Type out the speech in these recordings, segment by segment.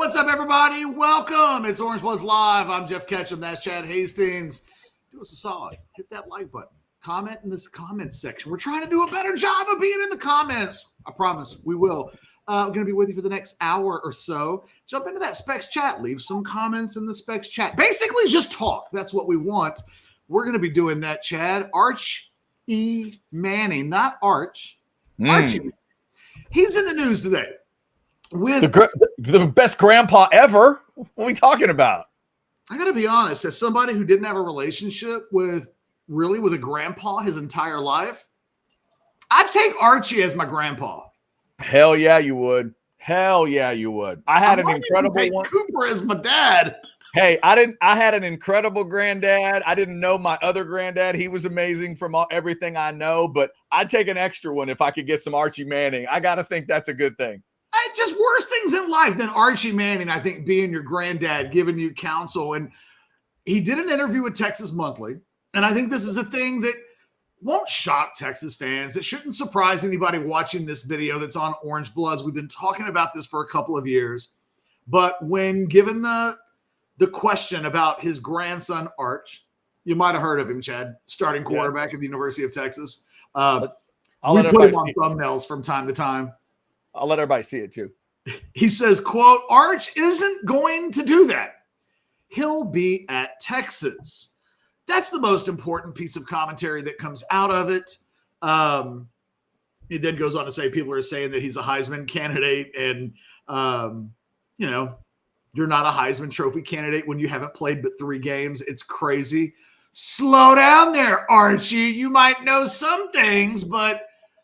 What's up, everybody? Welcome. It's Orange Bloods Live. I'm Jeff Ketchum. That's Chad Hastings. Do us a solid. Hit that like button. Comment in this comments section. We're trying to do a better job of being in the comments. I promise we will. I'm going to be with you for the next hour or so. Jump into that Specs chat. Leave some comments in the Specs chat. Basically, just talk. That's what we want. We're going to be doing that, Chad. Arch E. Manning, not Arch. Archie. He's in the news today with the best grandpa ever. What are we talking about? I got to be honest, as somebody who didn't have a relationship with a grandpa his entire life, I'd take Archie as my grandpa. Hell yeah, you would. Hell yeah, you would. I had an incredible one. Cooper as my dad. Hey, I had an incredible granddad. I didn't know my other granddad. He was amazing from everything I know, but I'd take an extra one if I could get some Archie Manning. I got to think that's a good thing. Just worse things in life than Archie Manning, I think, being your granddad, giving you counsel. And he did an interview with Texas Monthly. And I think this is a thing that won't shock Texas fans. It shouldn't surprise anybody watching this video that's on Orange Bloods. We've been talking about this for a couple of years. But when given the question about his grandson, Arch, you might have heard of him, Chad, starting quarterback at the University of Texas. We put him on thumbnails from time to time. I'll let everybody see it too. He says, quote, Arch isn't going to do that. He'll be at Texas. That's the most important piece of commentary that comes out of it. He then goes on to say people are saying that he's a Heisman candidate and, you're not a Heisman Trophy candidate when you haven't played but 3 games. It's crazy. Slow down there, Archie. You might know some things, but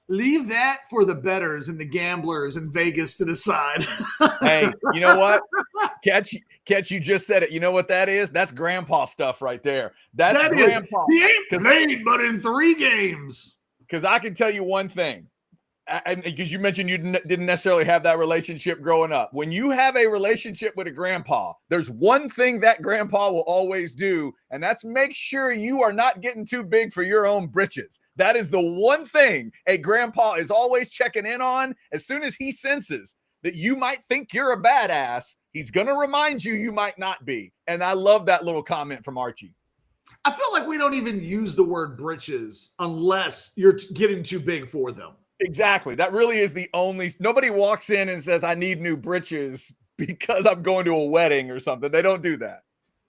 leave that for the bettors and the gamblers in Vegas to decide. Hey, you know what? Catch, you just said it. You know what that is? That's grandpa stuff right there. That's grandpa. He ain't played but in 3 games. Because I can tell you one thing. And because you mentioned you didn't necessarily have that relationship growing up. When you have a relationship with a grandpa, there's one thing that grandpa will always do, and that's make sure you are not getting too big for your own britches. That is the one thing a grandpa is always checking in on. As soon as he senses that you might think you're a badass, he's going to remind you might not be. And I love that little comment from Archie. I feel like we don't even use the word britches unless you're getting too big for them. Exactly. That really is the only. Nobody walks in and says, I need new britches because I'm going to a wedding or something. They don't do that.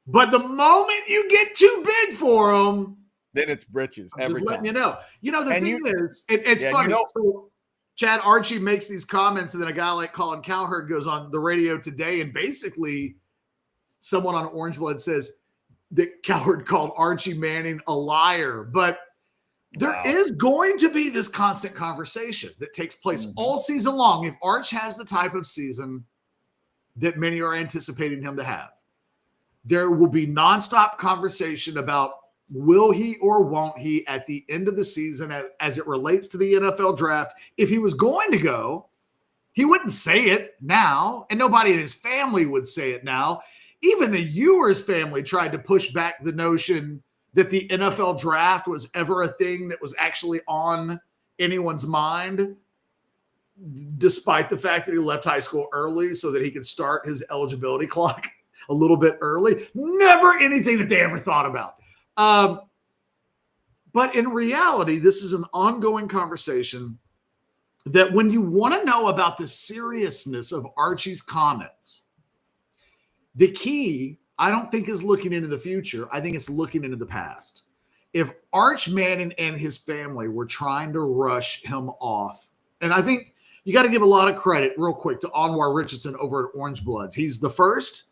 But the moment you get too big for them, then it's britches. Just letting you know. The thing is, it's funny. So Chad, Archie makes these comments, and then a guy like Colin Cowherd goes on the radio today, and basically someone on Orange Blood says that Cowherd called Archie Manning a liar. But there is going to be this constant conversation that takes place all season long. If Arch has the type of season that many are anticipating him to have, there will be nonstop conversation about will he or won't he at the end of the season as it relates to the NFL draft. If he was going to go, he wouldn't say it now, and nobody in his family would say it now. Even the Ewers family tried to push back the notion that the NFL draft was ever a thing that was actually on anyone's mind, despite the fact that he left high school early so that he could start his eligibility clock a little bit early. Never anything that they ever thought about. But in reality, this is an ongoing conversation that when you want to know about the seriousness of Archie's comments, the key, I don't think, is looking into the future. I think it's looking into the past. If Arch Manning and his family were trying to rush him off, and I think you got to give a lot of credit real quick to Anwar Richardson over at Orange Bloods. He's the first,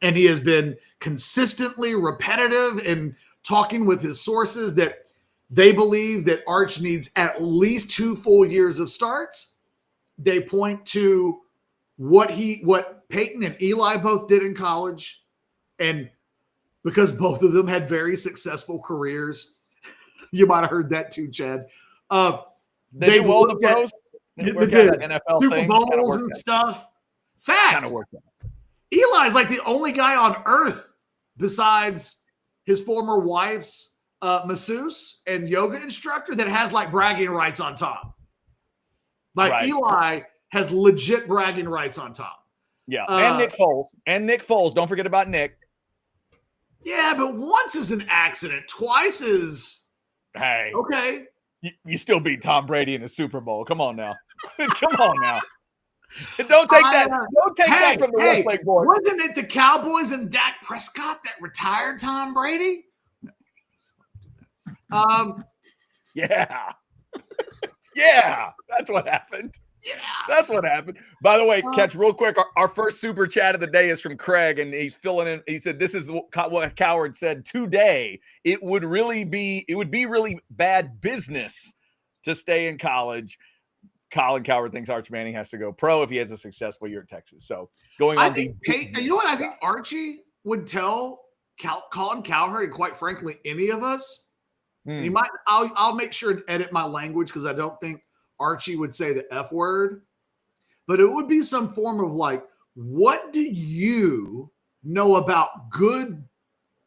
and he has been consistently repetitive in talking with his sources that they believe that Arch needs at least 2 full years of starts. They point to what Peyton and Eli both did in college. And because both of them had very successful careers, you might have heard that too, Chad. They do all the pros. NFL Super Bowls and stuff. Fact. Eli's like the only guy on earth besides his former wife's masseuse and yoga instructor that has like bragging rights on top. Eli has legit bragging rights on top. Yeah, and Nick Foles. And Nick Foles. Don't forget about Nick. Yeah, but once is an accident. Twice is okay. You still beat Tom Brady in the Super Bowl. Come on now. Come on now. Don't take that. Don't take that from the Westlake boys. Wasn't it the Cowboys and Dak Prescott that retired Tom Brady? Yeah. Yeah, that's what happened. Yeah. That's what happened. By the way, catch real quick. Our first super chat of the day is from Craig, and he's filling in. He said, "This is what Coward said today. It would be really bad business to stay in college. Colin Coward thinks Arch Manning has to go pro if he has a successful year at Texas." So you know what I think Archie would tell Colin Cowherd, and quite frankly, any of us. He might. I'll make sure and edit my language because I don't think Archie would say the F word, but it would be some form of like, what do you know about good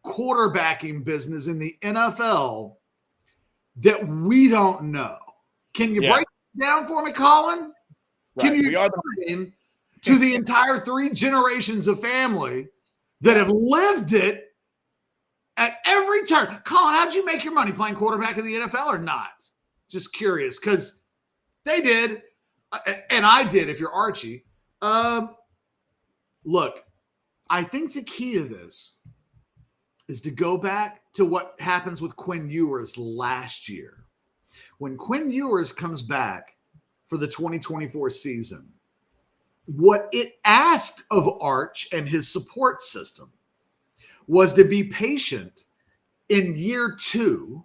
quarterbacking business in the NFL that we don't know? Can you break it down for me, Colin? Right. Can you explain to the entire 3 generations of family that have lived it at every turn? Colin, how'd you make your money playing quarterback in the NFL or not? Just curious, because they did, and I did if you're Archie. Look, I think the key to this is to go back to what happens with Quinn Ewers last year. When Quinn Ewers comes back for the 2024 season, what it asked of Arch and his support system was to be patient in year 2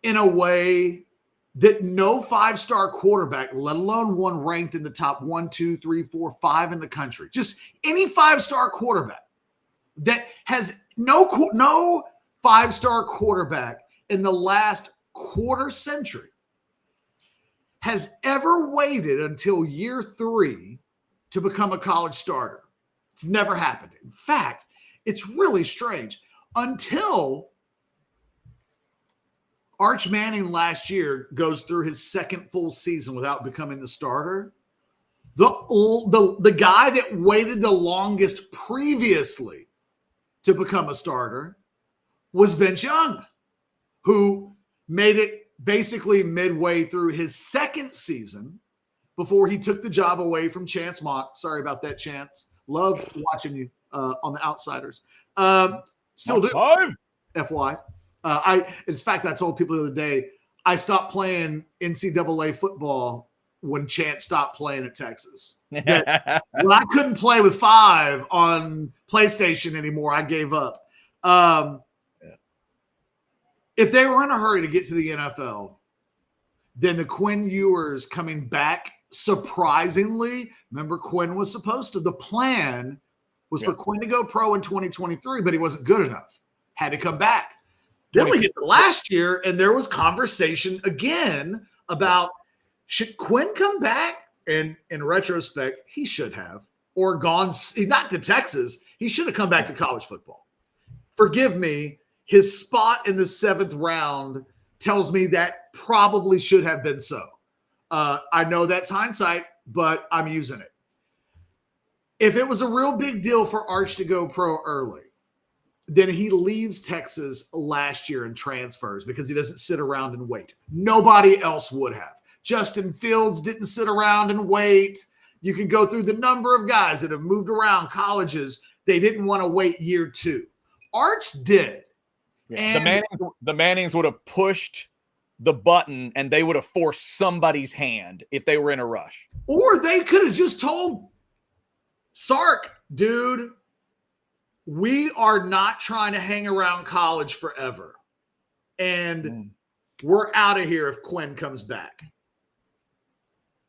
in a way that no 5-star quarterback, let alone one ranked in the top 1, 2, 3, 4, 5 in the country, just any 5-star quarterback that has no 5-star quarterback in the last quarter century has ever waited until year 3 to become a college starter. It's never happened. In fact, it's really strange. Until Arch Manning last year goes through his second full season without becoming the starter, the guy that waited the longest previously to become a starter was Vince Young, who made it basically midway through his second season before he took the job away from Chance Mock. Sorry about that, Chance. Love watching you on The Outsiders. Still do. FY. In fact, I told people the other day, I stopped playing NCAA football when Chance stopped playing at Texas. When I couldn't play with 5 on PlayStation anymore, I gave up. If they were in a hurry to get to the NFL, then the Quinn Ewers coming back, surprisingly, remember Quinn was supposed to, the plan was for Quinn to go pro in 2023, but he wasn't good enough. Had to come back. Then we get to last year, and there was conversation again about should Quinn come back? And in retrospect, he should have, or gone, not to Texas. He should have come back to college football. Forgive me, his spot in the 7th round tells me that probably should have been so. I know that's hindsight, but I'm using it. If it was a real big deal for Arch to go pro early, then he leaves Texas last year and transfers because he doesn't sit around and wait. Nobody else would have. Justin Fields didn't sit around and wait. You can go through the number of guys that have moved around colleges. They didn't want to wait year 2. Arch did. Yeah. And the Mannings would have pushed the button and they would have forced somebody's hand if they were in a rush. Or they could have just told Sark, dude, we are not trying to hang around college forever. And we're out of here if Quinn comes back.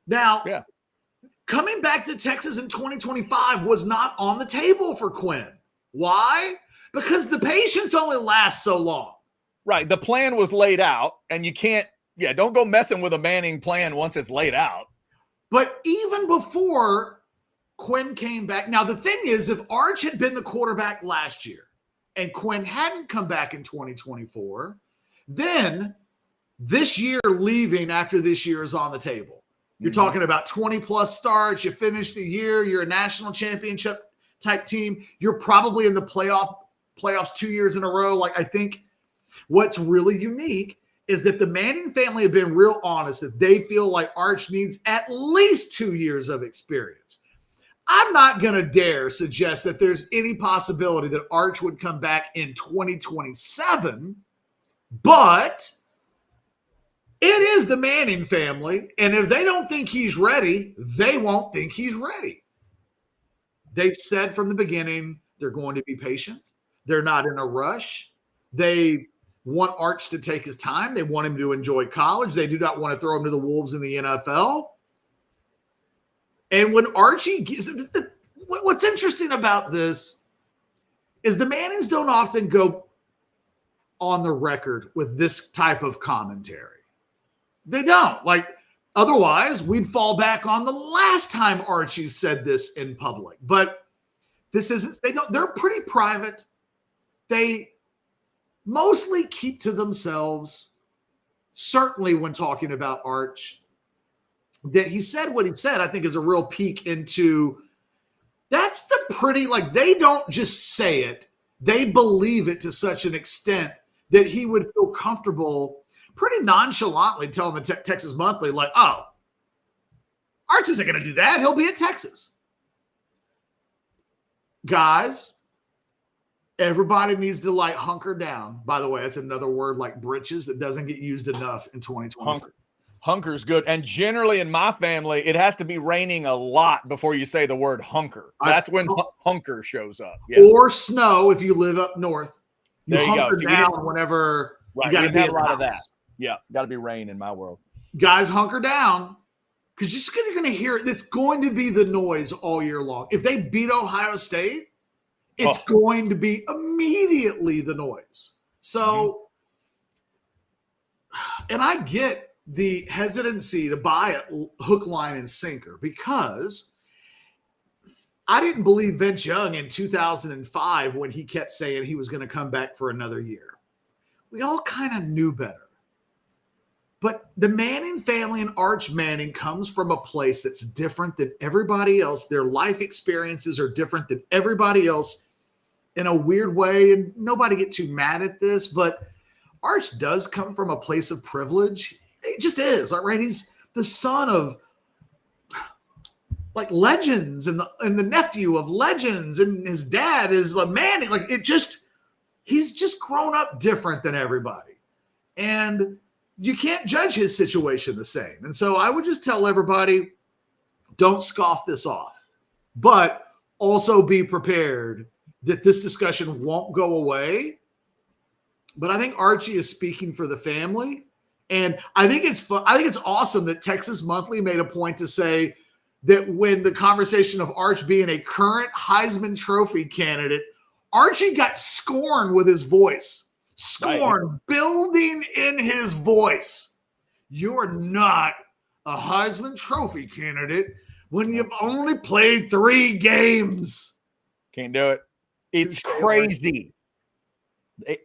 Now, coming back to Texas in 2025 was not on the table for Quinn. Why? Because the patience only lasts so long. Right. The plan was laid out, and you can't, don't go messing with a Manning plan once it's laid out. But even before Quinn came back, now the thing is, if Arch had been the quarterback last year and Quinn hadn't come back in 2024, then this year leaving after this year is on the table. You're talking about 20-plus starts. You finish the year. You're a national championship type team. You're probably in the playoffs 2 years in a row. Like, I think what's really unique is that the Manning family have been real honest that they feel like Arch needs at least 2 years of experience. I'm not going to dare suggest that there's any possibility that Arch would come back in 2027, but it is the Manning family, and if they don't think he's ready, they won't think he's ready. They've said from the beginning they're going to be patient. They're not in a rush. They want Arch to take his time. They want him to enjoy college. They do not want to throw him to the wolves in the NFL. And when Archie gets – what's interesting about this is the Mannings don't often go on the record with this type of commentary. They don't. Like, otherwise, we'd fall back on the last time Archie said this in public. But this isn't, they're pretty private. They mostly keep to themselves, certainly when talking about Arch. That he said what he said, I think, is a real peek into that's the pretty, like, they don't just say it. They believe it to such an extent that he would feel comfortable pretty nonchalantly telling the Texas Monthly, like, oh, Arch isn't going to do that. He'll be at Texas. Guys, everybody needs to, like, hunker down. By the way, that's another word like britches that doesn't get used enough in 2020. Hunker's good. And generally in my family, it has to be raining a lot before you say the word hunker. That's when hunker shows up. Yeah. Or snow if you live up north. There you hunker go. down whenever you got to be have a lot of that. Yeah, got to be rain in my world. Guys, hunker down because you're going to hear it. It's going to be the noise all year long. If they beat Ohio State, it's going to be immediately the noise. So, and I get the hesitancy to buy it hook, line, and sinker because I didn't believe Vince Young in 2005 when he kept saying he was going to come back for another year. We all kind of knew better. But the Manning family and Arch Manning comes from a place that's different than everybody else. Their life experiences are different than everybody else in a weird way. And nobody get too mad at this, but Arch does come from a place of privilege. It just is, right? He's the son of like legends and the nephew of legends, and his dad is a Manning. Like he's just grown up different than everybody. And you can't judge his situation the same. And so I would just tell everybody, don't scoff this off, but also be prepared that this discussion won't go away. But I think Archie is speaking for the family. And I think it's fun. I think it's awesome that Texas Monthly made a point to say that when the conversation of Arch being a current Heisman Trophy candidate, Archie got scorned with his voice. Scorn building in his voice. You're not a Heisman Trophy candidate when you've only played 3 games. Can't do it. It's crazy.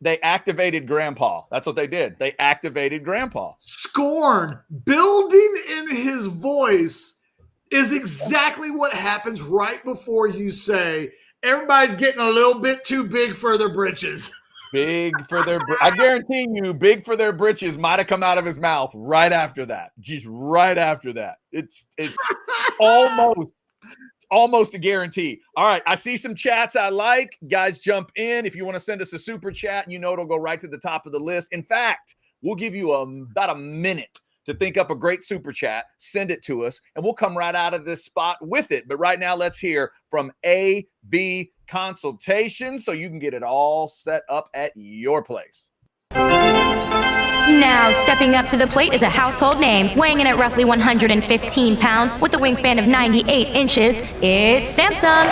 They activated Grandpa. That's what they did. They activated Grandpa. Scorn building in his voice is exactly what happens right before you say, everybody's getting a little bit too big for their britches. Big for their I guarantee you, big for their britches might have come out of his mouth right after that. Just right after that. It's almost a guarantee. All right, I see some chats I like. Guys, jump in. If you want to send us a super chat, you know it'll go right to the top of the list. In fact, we'll give you about a minute to think up a great super chat, send it to us, and we'll come right out of this spot with it. But right now, let's hear from AV Consultations so you can get it all set up at your place. Now, stepping up to the plate is a household name, weighing in at roughly 115 pounds with a wingspan of 98 inches. It's Samsung.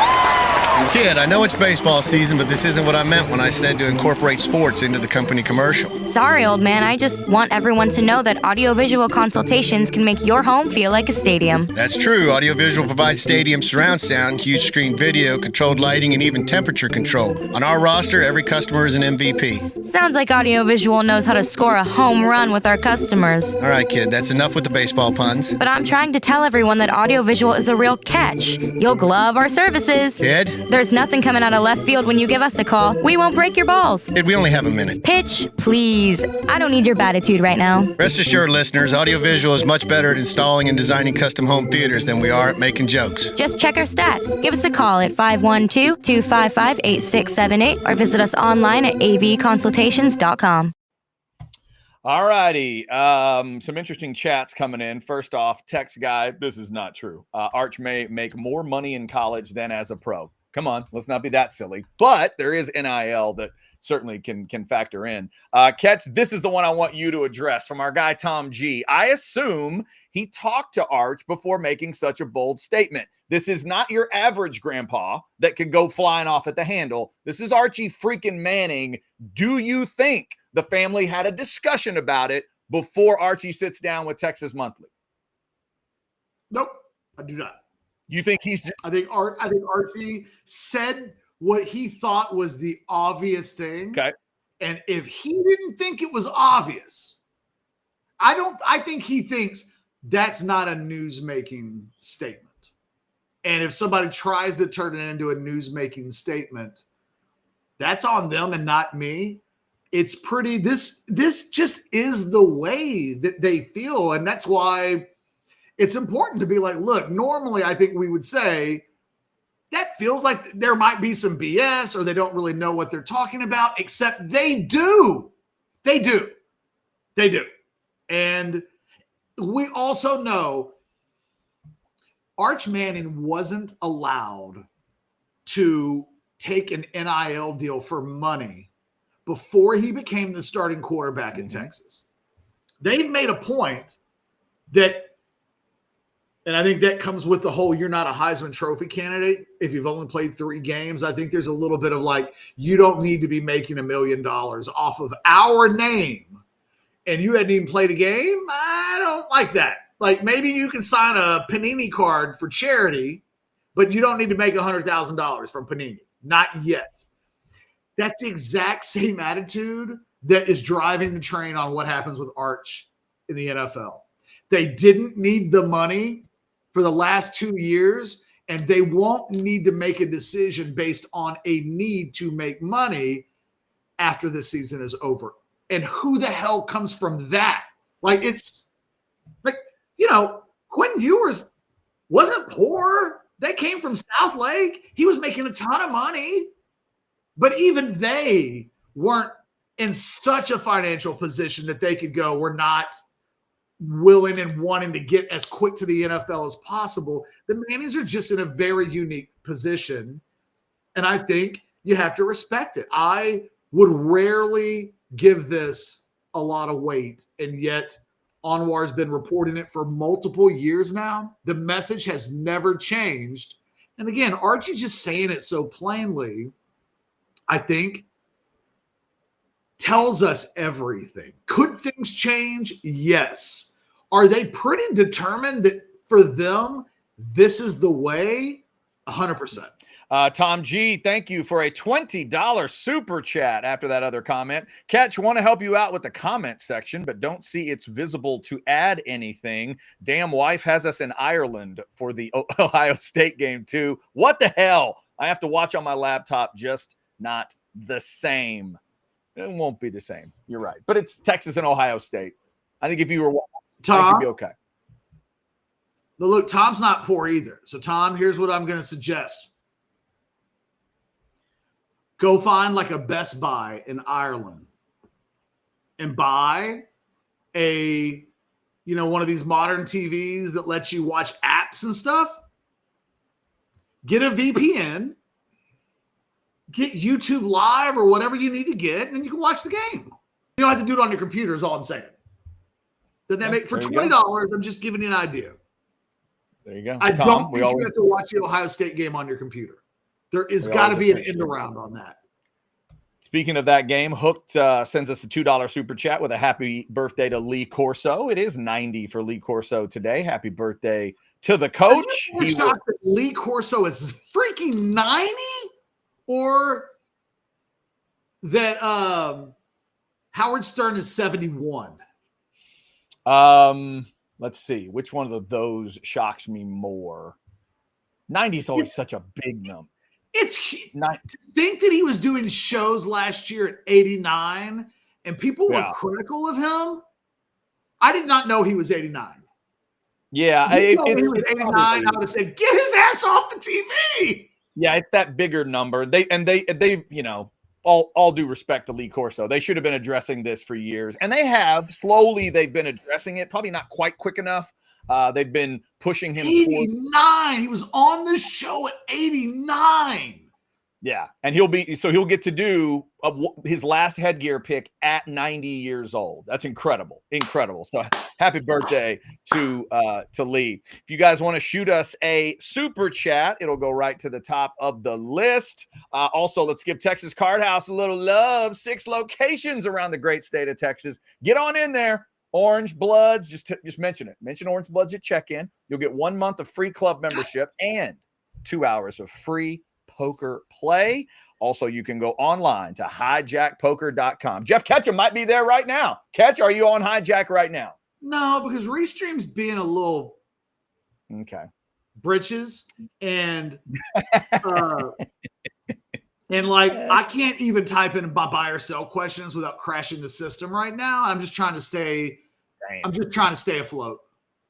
Kid, I know it's baseball season, but this isn't what I meant when I said to incorporate sports into the company commercial. Sorry, old man. I just want everyone to know that audiovisual consultations can make your home feel like a stadium. That's true. Audiovisual provides stadium surround sound, huge screen video, controlled lighting, and even temperature control. On our roster, every customer is an MVP. Sounds like audiovisual knows how to score a home home run with our customers. All right, kid, that's enough with the baseball puns. But I'm trying to tell everyone that audiovisual is a real catch. You'll love our services. Kid? There's nothing coming out of left field when you give us a call. We won't break your balls. Kid, we only have a minute. Pitch, please. I don't need your attitude right now. Rest assured, listeners, audiovisual is much better at installing and designing custom home theaters than we are at making jokes. Just check our stats. Give us a call at 512-255-8678 or visit us online at avconsultations.com. All righty. Some interesting chats coming in. First off, text guy, this is not true. Arch may make more money in college than as a pro. Come on, let's not be that silly. But there is NIL that certainly can factor in. Catch, this is the one I want you to address from our guy Tom G. I assume he talked to Arch before making such a bold statement. This is not your average grandpa that could go flying off at the handle. This is Archie freaking Manning. Do you think the family had a discussion about it before Archie sits down with Texas Monthly? Nope, I do not. You think he's just— I think Archie said what he thought was the obvious thing. Okay. And if he didn't think it was obvious, I think he thinks that's not a news-making statement. And if somebody tries to turn it into a news-making statement, that's on them and not me. It's pretty, this just is the way that they feel. And that's why it's important to be like, look, normally I think we would say that feels like there might be some BS or they don't really know what they're talking about, except they do. They do. They do. And we also know Arch Manning wasn't allowed to take an NIL deal for money before he became the starting quarterback in Texas. They've made a point that, and I think that comes with the whole, you're not a Heisman Trophy candidate if you've only played 3 games. I think there's a little bit of like, you don't need to be making $1 million off of our name and you hadn't even played a game. I don't like that. Like, maybe you can sign a Panini card for charity, but you don't need to make $100,000 from Panini. Not yet. That's the exact same attitude that is driving the train on what happens with Arch in the NFL. They didn't need the money for the last 2 years, and they won't need to make a decision based on a need to make money after the season is over. And who the hell comes from that? Like, it's like, you know, Quentin Ewers wasn't poor. They came from South Lake. He was making a ton of money. But even they weren't in such a financial position that they could go, we're not willing and wanting to get as quick to the NFL as possible. The Mannings are just in a very unique position. And I think you have to respect it. I would rarely give this a lot of weight. And yet Anwar's been reporting it for multiple years now. The message has never changed. And again, Archie just saying it so plainly, I think, tells us everything. Could things change? Yes. Are they pretty determined that for them, this is the way? 100%. Tom G, thank you for a $20 super chat after that other comment. Catch, want to help you out with the comment section, but don't see it's visible to add anything. Damn wife has us in Ireland for the Ohio State game too. What the hell? I have to watch on my laptop, just not the same. It won't be the same. You're right. But it's Texas and Ohio State. I think if you were Tom, you'd be okay. But look, Tom's not poor either. So Tom, here's what I'm going to suggest. Go find like a Best Buy in Ireland and buy a, you know, one of these modern TVs that lets you watch apps and stuff. Get a VPN, get YouTube Live or whatever you need to get, and you can watch the game. You don't have to do it on your computer is all I'm saying. Doesn't that make for $20? I'm just giving you an idea. There you go. I don't think you have to watch the Ohio State game on your computer. There is got to be an end around on that. Speaking of that game, Hooked sends us a $2 super chat with a happy birthday to Lee Corso. It is 90 for Lee Corso today. Happy birthday to the coach. I'm shocked that Lee Corso is freaking 90, or that Howard Stern is 71. Let's see. Which one of those shocks me more? 90 is always such a big number. To think that he was doing shows last year at 89 and people were critical of him. I did not know he was 89. Yeah, he was 89. I would have said, get his ass off the TV. Yeah, it's that bigger number. They you know, all due respect to Lee Corso, they should have been addressing this for years, and they have. Slowly, they've been addressing it. Probably not quite quick enough. They've been pushing him. 89. He was on the show at 89. Yeah, and he'll get to do his last headgear pick at 90 years old. That's incredible. So happy birthday to Lee. If you guys want to shoot us a super chat, it'll go right to the top of the list. Also, let's give Texas Card House a little love. 6 locations around the great state of Texas. Get on in there. Orange Bloods, just mention it. Mention Orange Bloods at check-in. You'll get 1 month of free club membership and 2 hours of free poker play. Also, you can go online to hijackpoker.com. Jeff Ketchum might be there right now. Ketch, are you on Hijack right now? No, because Restream's being a little britches and and like I can't even type in buy or sell questions without crashing the system right now. I'm just trying to stay afloat.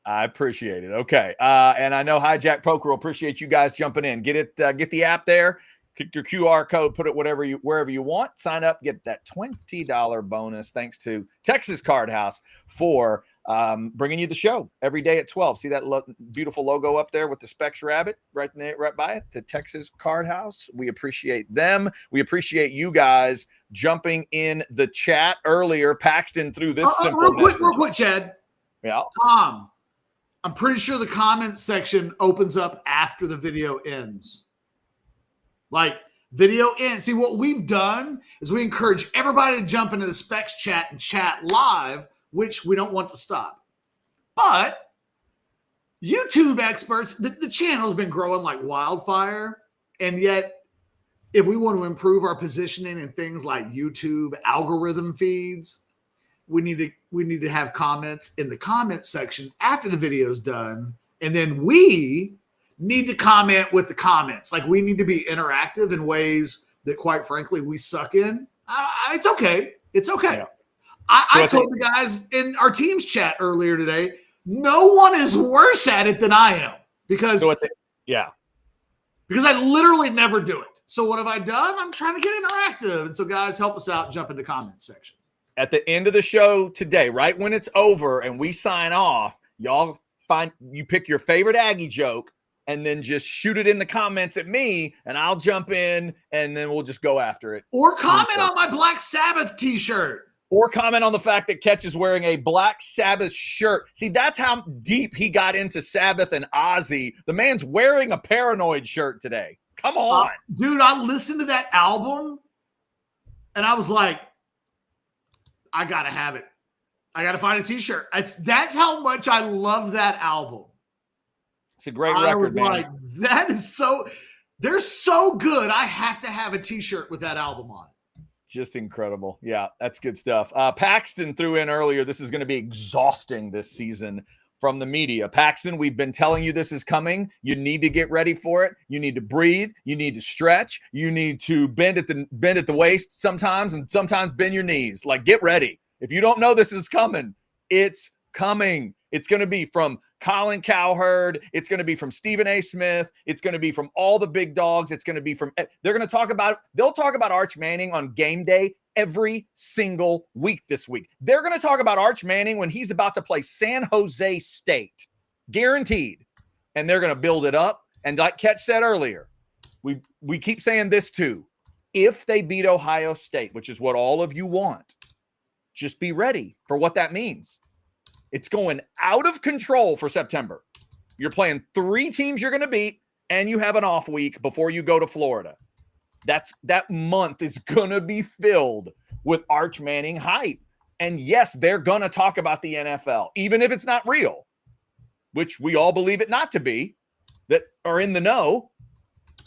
I appreciate it. Okay. And I know Hijack Poker will appreciate you guys jumping in. Get the app there, click your QR code, put it wherever you want, sign up, get that $20 bonus. Thanks to Texas Card House for bringing you the show every day at 12. See that beautiful logo up there with the Specs Rabbit right by it, the Texas Card House. We appreciate them. We appreciate you guys jumping in the chat earlier. Paxton threw this simple real quick, Chad. Yeah. Tom, I'm pretty sure the comments section opens up after the video ends. Like, video ends. See, what we've done is we encourage everybody to jump into the Specs chat and chat live, which we don't want to stop. But YouTube experts, the channel's been growing like wildfire. And yet, if we want to improve our positioning in things like YouTube algorithm feeds, we need to have comments in the comment section after the video is done. And then we need to comment with the comments. Like, we need to be interactive in ways that, quite frankly, we suck in. It's okay. It's okay. Yeah. I told the guys in our team's chat earlier today, no one is worse at it than I am because I literally never do it. So what have I done? I'm trying to get interactive. And so guys, help us out. Jump in the comments section. At the end of the show today, right when it's over and we sign off, y'all pick your favorite Aggie joke and then just shoot it in the comments at me and I'll jump in and then we'll just go after it. Or comment on my Black Sabbath t-shirt. Or comment on the fact that Ketch is wearing a Black Sabbath shirt. See, that's how deep he got into Sabbath and Ozzy. The man's wearing a Paranoid shirt today. Come on. Dude, I listened to that album and I was like, I got to have it. I got to find a t-shirt. That's how much I love that album. It's a great record, man. Like, they're so good. I have to have a t-shirt with that album on it. Just incredible. Yeah, that's good stuff. Paxton threw in earlier, this is going to be exhausting this season from the media. Paxton, we've been telling you this is coming. You need to get ready for it. You need to breathe. You need to stretch. You need to bend at the waist sometimes and sometimes bend your knees. Like, get ready. If you don't know this is coming, it's coming. It's going to be from Colin Cowherd. It's going to be from Stephen A. Smith. It's going to be from all the big dogs. It's going to be from, they'll talk about Arch Manning on game day every single week this week. They're going to talk about Arch Manning when he's about to play San Jose State. Guaranteed. And they're going to build it up. And like Ketch said earlier, we keep saying this too. If they beat Ohio State, which is what all of you want, just be ready for what that means. It's going out of control for September. You're playing 3 teams you're going to beat, and you have an off week before you go to Florida. That month is going to be filled with Arch Manning hype. And yes, they're going to talk about the NFL, even if it's not real, which we all believe it not to be, that are in the know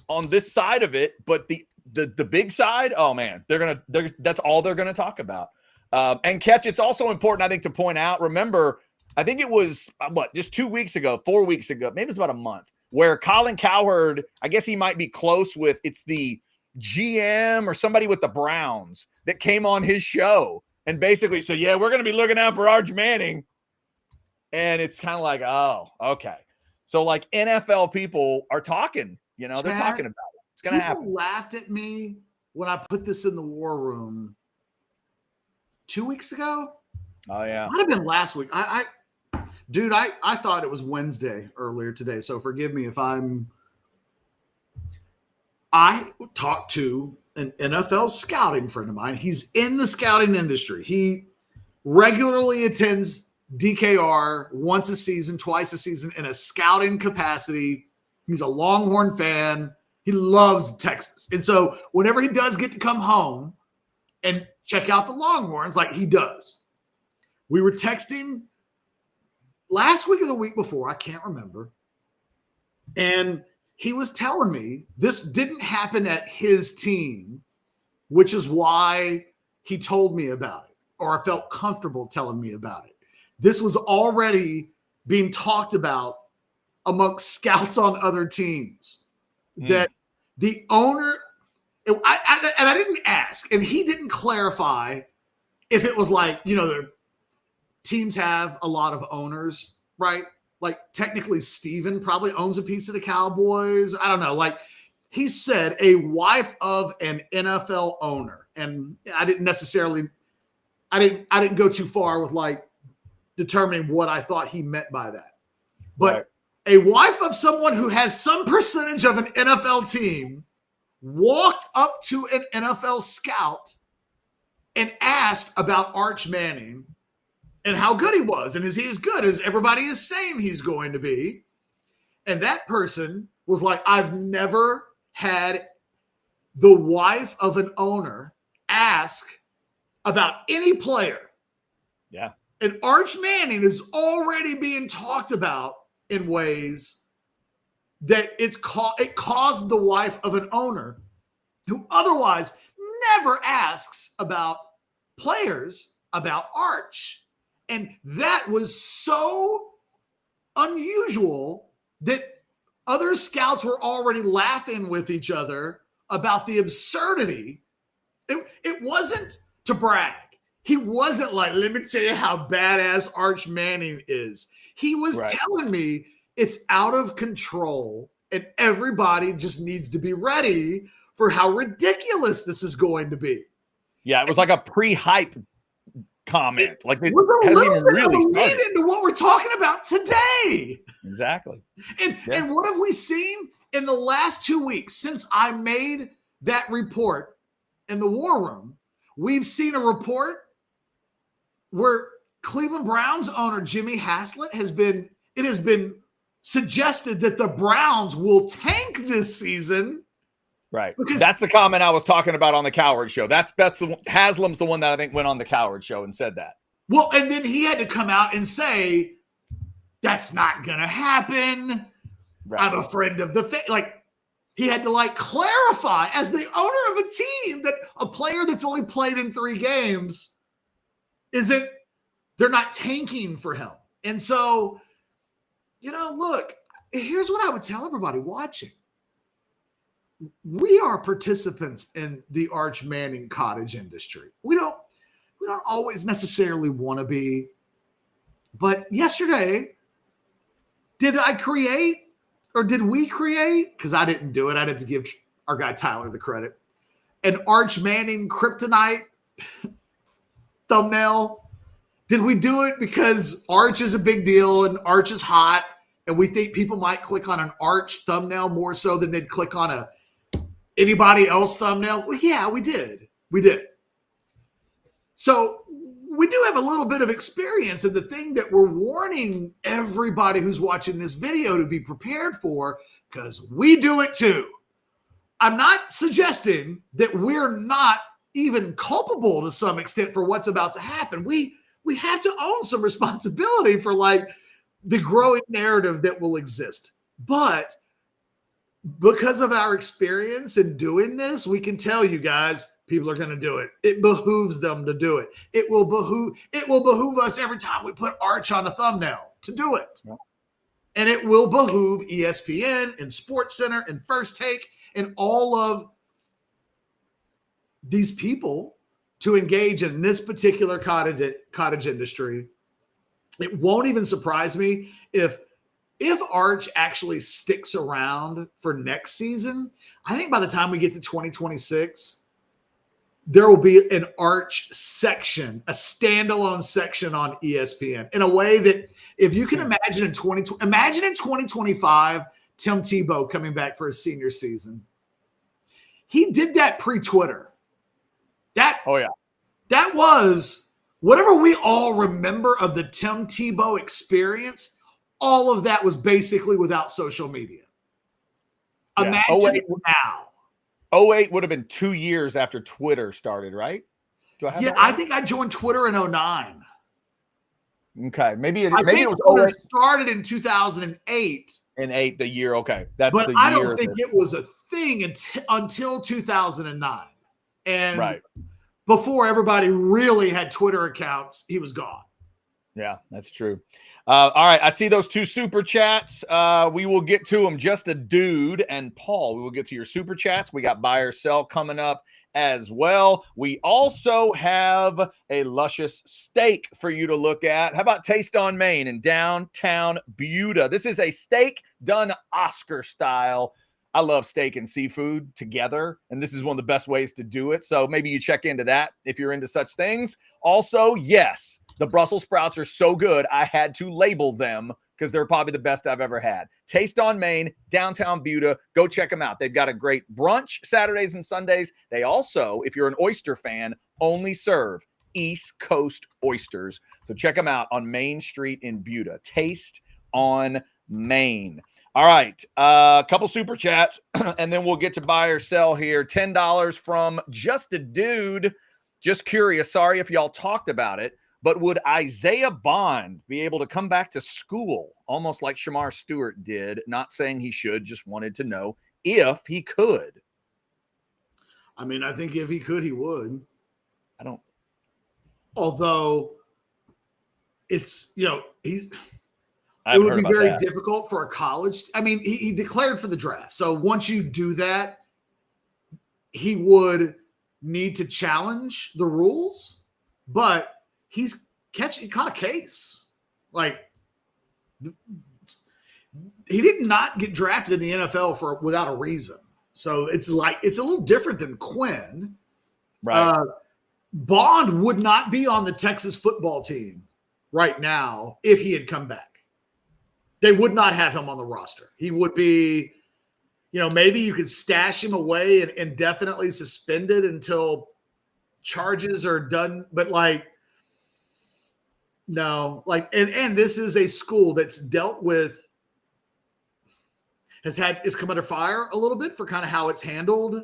on this side of it. But the big side, oh man, that's all they're going to talk about. And Catch, it's also important, I think, to point out, remember, I think it was, just 2 weeks ago, 4 weeks ago, maybe it's about a month, where Colin Cowherd, I guess he might be close with, it's the GM or somebody with the Browns that came on his show and basically said, yeah, we're going to be looking out for Arch Manning. And it's kind of like, oh, okay. So like NFL people are talking, they're talking about it. It's going to happen. People laughed at me when I put this in the war room 2 weeks ago. Oh yeah. Might have been last week. I thought it was Wednesday earlier today. So forgive me if I talked to an NFL scouting friend of mine. He's in the scouting industry. He regularly attends DKR once a season, twice a season in a scouting capacity. He's a Longhorn fan. He loves Texas. And so whenever he does get to come home and check out the Longhorns, like he does, we were texting last week or the week before, I can't remember. And he was telling me this didn't happen at his team, which is why he told me about it, or I felt comfortable telling me about it. This was already being talked about amongst scouts on other teams. That the owner, and I didn't ask, and he didn't clarify if it was like, the teams have a lot of owners, right? Like technically Steven probably owns a piece of the Cowboys. I don't know. Like he said a wife of an NFL owner. And I didn't go too far with like determining what I thought he meant by that. But right. A wife of someone who has some percentage of an NFL team walked up to an NFL scout and asked about Arch Manning and how good he was. And is he as good as everybody is saying he's going to be? And that person was like, I've never had the wife of an owner ask about any player. Yeah. And Arch Manning is already being talked about in ways that it caused the wife of an owner who otherwise never asks about players about Arch. And that was so unusual that other scouts were already laughing with each other about the absurdity. It wasn't to brag. He wasn't like, let me tell you how badass Arch Manning is. He was telling me it's out of control and everybody just needs to be ready for how ridiculous this is going to be. Yeah, it was like a pre-hype comment. Like it was a little bit really of a lead into what we're talking about today. Exactly. And what have we seen in the last 2 weeks since I made that report in the war room? We've seen a report where Cleveland Browns owner Jimmy Haslett has been suggested that the Browns will tank this season. Right. Because that's the comment I was talking about on the Cowherd show. Haslam's the one that I think went on the Cowherd show and said that. Well, and then he had to come out and say, that's not going to happen. Right. I'm a friend of the he had to clarify as the owner of a team that a player that's only played in 3 games they're not tanking for him. And so, look, here's what I would tell everybody watching. We are participants in the Arch Manning cottage industry. We don't always necessarily want to be, but yesterday, did I create or did we create? Because I didn't do it. I had to give our guy Tyler the credit. An Arch Manning kryptonite thumbnail. Did we do it because Arch is a big deal and Arch is hot and we think people might click on an Arch thumbnail more so than they'd click on anybody else thumbnail? Well, yeah, we did. We did. So we do have a little bit of experience, and the thing that we're warning everybody who's watching this video to be prepared for, because we do it too. I'm not suggesting that we're not even culpable to some extent for what's about to happen. We have to own some responsibility for the growing narrative that will exist. But because of our experience in doing this, we can tell you guys, people are going to do it. It behooves them to do it. It will behoove us every time we put Arch on a thumbnail to do it. Yeah. And it will behoove ESPN and SportsCenter and First Take and all of these people to engage in this particular cottage industry. It won't even surprise me if Arch actually sticks around for next season. I think by the time we get to 2026, there will be an Arch section, a standalone section on ESPN in a way that if you can imagine in 2025, Tim Tebow coming back for his senior season. He did that pre-Twitter. That was whatever we all remember of the Tim Tebow experience. All of that was basically without social media. Imagine it now. 08 would have been 2 years after Twitter started, right? I think I joined Twitter in 09. Okay, maybe it was Twitter started in 2008. In 8, the year. Okay, but I don't think it was a thing until 2009. And before everybody really had Twitter accounts, he was gone. Yeah, that's true. All right, I see those 2 super chats. We will get to them. Just a Dude and Paul, we will get to your super chats. We got buy or sell coming up as well. We also have a luscious steak for you to look at. How about Taste on Main in downtown Buda? This is a steak done Oscar style. I love steak and seafood together, and this is one of the best ways to do it. So maybe you check into that if you're into such things. Also, yes, the Brussels sprouts are so good, I had to label them because they're probably the best I've ever had. Taste on Main, downtown Buda. Go check them out. They've got a great brunch Saturdays and Sundays. They also, if you're an oyster fan, only serve East Coast oysters. So check them out on Main Street in Buda. Taste on Main. All right, a couple super chats, and then we'll get to buy or sell here. $10 from Just a Dude. Just curious, sorry if y'all talked about it, but would Isaiah Bond be able to come back to school, almost like Shamar Stewart did? Not saying he should, just wanted to know if he could. I mean, I think if he could, he would. I don't. Although it's, it would be very difficult for a college. I mean, he declared for the draft. So once you do that, he would need to challenge the rules, but he caught a case. Like, he did not get drafted in the NFL without a reason. So it's a little different than Quinn. Right. Bond would not be on the Texas football team right now if he had come back. They would not have him on the roster. He would be, maybe you could stash him away and indefinitely suspended until charges are done. But no, and this is a school that's dealt with, is come under fire a little bit for kind of how it's handled.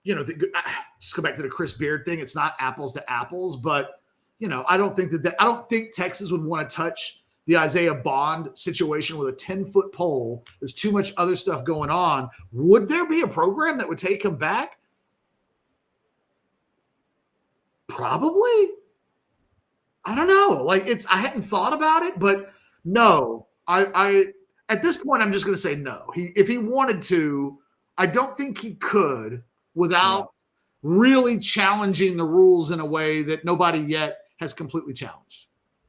Just go back to the Chris Beard thing. It's not apples to apples, but I don't think Texas would want to touch the Isaiah Bond situation with a 10-foot pole. There's too much other stuff going on. Would there be a program that would take him back? Probably. I don't know. I hadn't thought about it, but no. I at this point, I'm just going to say no. If he wanted to, I don't think he could without really challenging the rules in a way that nobody yet has completely challenged.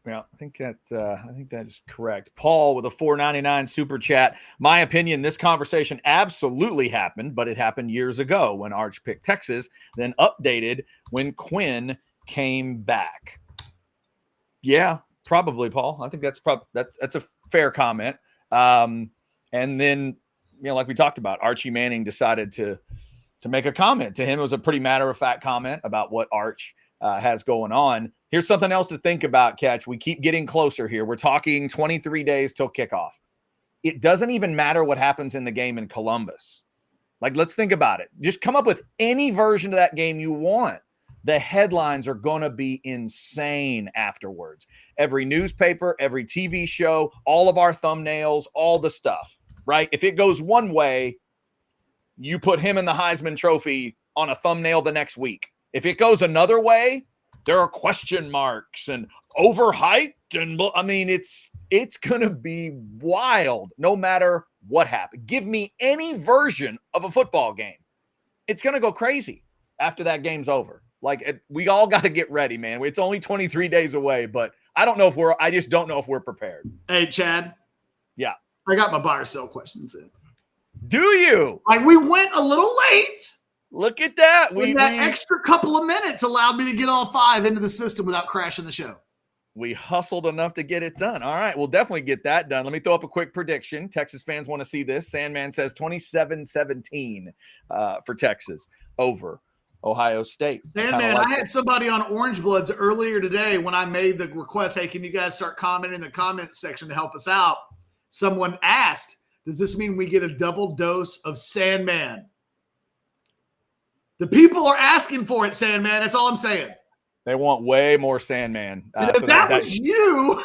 Yeah, I think that is correct. Paul with a $4.99 super chat. My opinion, this conversation absolutely happened, but it happened years ago when Arch picked Texas, then updated when Quinn came back. Yeah, probably, Paul. I think that's a fair comment. And then, like we talked about, Archie Manning decided to make a comment. To him, it was a pretty matter-of-fact comment about what Arch has going on. Here's something else to think about, Catch. We keep getting closer here. We're talking 23 days till kickoff. It doesn't even matter what happens in the game in Columbus. Let's think about it. Just come up with any version of that game you want. The headlines are going to be insane afterwards. Every newspaper, every TV show, all of our thumbnails, all the stuff, right? If it goes one way, you put him in the Heisman Trophy on a thumbnail the next week. If it goes another way, there are question marks and overhyped. And I mean, it's going to be wild no matter what happens. Give me any version of a football game. It's going to go crazy after that game's over. Like, we all got to get ready, man. It's only 23 days away, but I just don't know if we're prepared. Hey, Chad. Yeah. I got my buy or sell questions in. Do you? Like, we went a little late. Look at that. That extra couple of minutes allowed me to get all 5 into the system without crashing the show. We hustled enough to get it done. All right, we'll definitely get that done. Let me throw up a quick prediction. Texas fans want to see this. Sandman says 27-17 for Texas over Ohio State. Sandman, I had somebody on Orange Bloods earlier today when I made the request, hey, can you guys start commenting in the comments section to help us out? Someone asked, does this mean we get a double dose of Sandman? The people are asking for it, Sandman. That's all I'm saying. They want way more Sandman. If so that was you,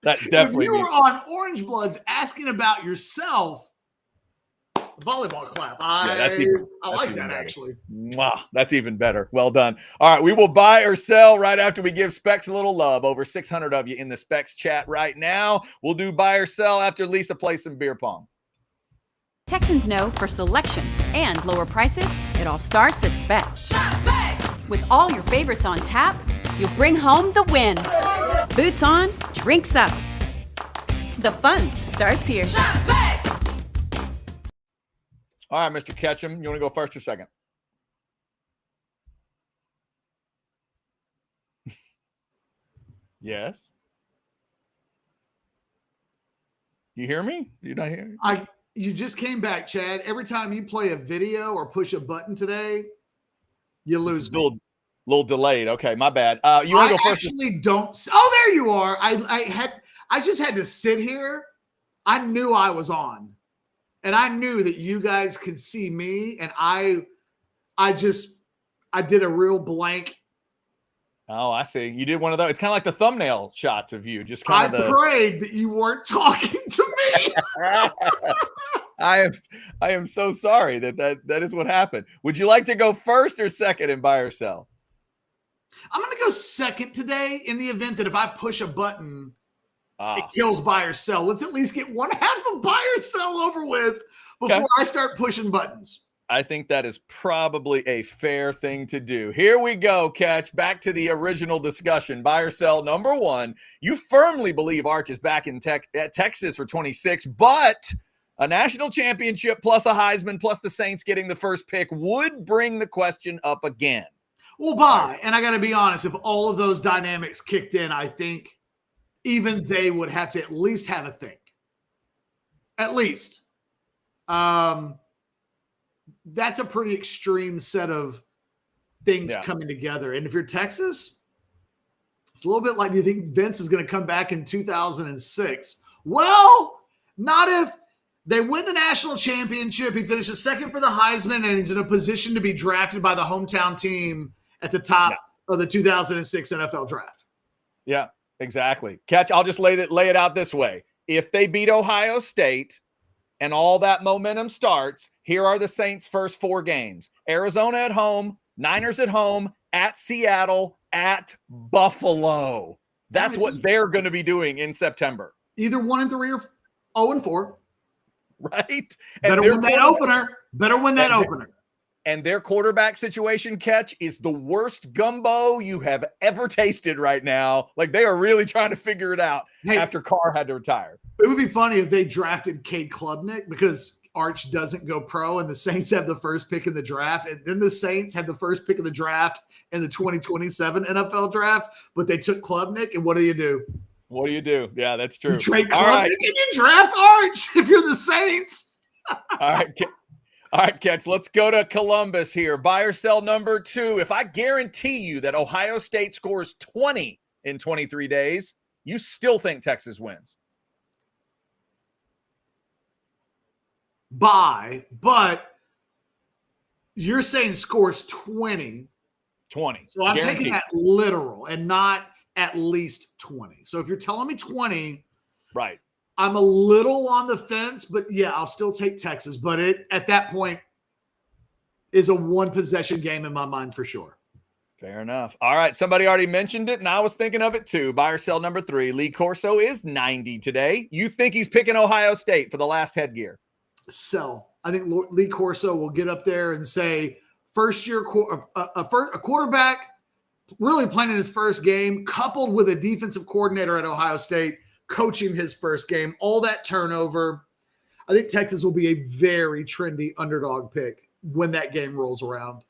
that definitely. If you were on Orange Bloods asking about yourself, volleyball clap. I like that, actually. Wow, that's even better. Well done. All right, we will buy or sell right after we give Specs a little love. Over 600 of you in the Specs chat right now. We'll do buy or sell after Lisa plays some beer pong. Texans know for selection and lower prices, it all starts at Specs. Shop Specs! With all your favorites on tap, you'll bring home the win. Boots on, drinks up. The fun starts here. Shop Specs! All right, Mr. Ketchum, you want to go first or second? Yes. You hear me? You not hear me? You just came back, Chad. Every time you play a video or push a button today, you lose. A little delayed. Okay, my bad. You want to go first? I actually don't. Oh, there you are. I just had to sit here. I knew I was on, and I knew that you guys could see me, and I did a real blank. Oh, I see. You did one of those. It's kind of like the thumbnail shots of you. Just kind of. I prayed that you weren't talking to me. I am so sorry that is what happened. Would you like to go first or second in buy or sell? I'm going to go second today in the event that if I push a button, it kills buy or sell. Let's at least get one half of buy or sell over with before I start pushing buttons. I think that is probably a fair thing to do. Here we go, Catch. Back to the original discussion. Buy or sell number 1. You firmly believe Arch is back in Texas for 26, but a national championship plus a Heisman plus the Saints getting the first pick would bring the question up again. Well, buy. And I got to be honest, if all of those dynamics kicked in, I think even they would have to at least have a think. At least. That's a pretty extreme set of things coming together. And if you're Texas, it's a little bit like, do you think Vince is going to come back in 2006? Well, not if they win the national championship. He finishes second for the Heisman, and he's in a position to be drafted by the hometown team at the top of the 2006 NFL draft. Yeah, exactly. Catch, I'll just lay it out this way. If they beat Ohio State and all that momentum starts, here are the Saints' first 4 games. Arizona at home, Niners at home, at Seattle, at Buffalo. That's what they're going to be doing in September. Either 1-3 or 0-4. Right? Better win that opener. Better win that opener. And their quarterback situation, Catch, is the worst gumbo you have ever tasted right now. Like, they are really trying to figure it out after Carr had to retire. It would be funny if they drafted Cade Klubnik because Arch doesn't go pro and the Saints have the first pick in the draft. And then the Saints have the first pick of the draft in the 2027 NFL draft. But they took Klubnik, and what do you do? What do you do? Yeah, that's true. You trade Klubnik and you draft Arch if you're the Saints. All right, Catch, let's go to Columbus here. Buy or sell number 2. If I guarantee you that Ohio State scores 20 in 23 days, you still think Texas wins? Buy, but you're saying scores 20. 20. So I'm taking that literal and not at least 20. So if you're telling me 20, right, I'm a little on the fence, but yeah, I'll still take Texas. But at that point, is a one possession game in my mind for sure. Fair enough. All right. Somebody already mentioned it, and I was thinking of it too. Buy or sell number 3. Lee Corso is 90 today. You think he's picking Ohio State for the last headgear? Sell. I think Lee Corso will get up there and say, first-year a quarterback really playing in his first game, coupled with a defensive coordinator at Ohio State coaching his first game, all that turnover. I think Texas will be a very trendy underdog pick when that game rolls around.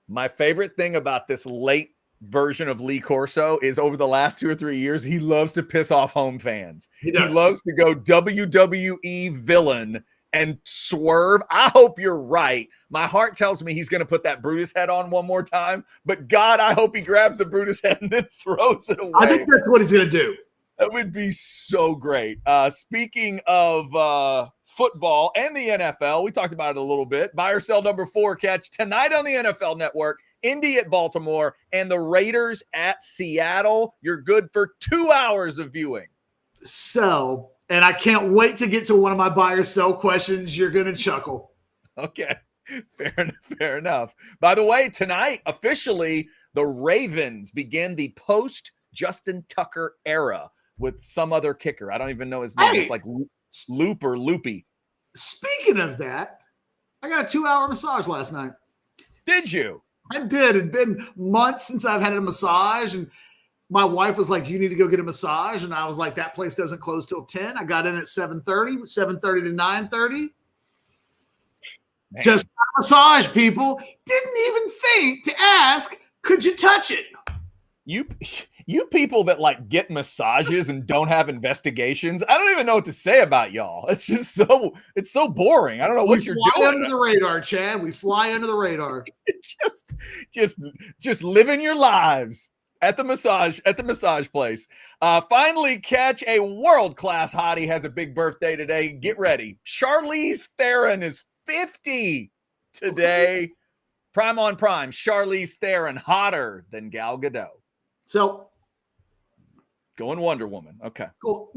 My favorite thing about this late version of Lee Corso is over the last 2 or 3 years, he loves to piss off home fans. He loves to go WWE villain and swerve. I hope you're right. My heart tells me he's going to put that Brutus head on one more time, but God, I hope he grabs the Brutus head and then throws it away. I think that's what he's going to do. That would be so great. Speaking of football and the NFL, we talked about it a little bit. Buy or sell number 4 catch tonight on the NFL Network. Indy at Baltimore and the Raiders at Seattle. You're good for 2 hours of viewing. Sell. And I can't wait to get to one of my buy or sell questions. You're going to chuckle. Okay. Fair enough. By the way, tonight, officially, the Ravens begin the post-Justin Tucker era with some other kicker. I don't even know his name. It's like Loop or Loopy. Speaking of that, I got a 2-hour massage last night. Did you? I did. It'd been months since I've had a massage, and my wife was like, you need to go get a massage. And I was like, that place doesn't close till 10. I got in at 7:30 to 9:30. Just massage, people. Didn't even think to ask, could you touch it? You people that like get massages and don't have investigations, I don't even know what to say about y'all. It's just so boring. I don't know what you're doing. We fly under the radar, Chad. We fly under the radar. just living your lives at the massage place. Finally, catch a world-class hottie has a big birthday today. Get ready. Charlize Theron is 50 today. Prime on prime. Charlize Theron, hotter than Gal Gadot. So going Wonder Woman. Okay.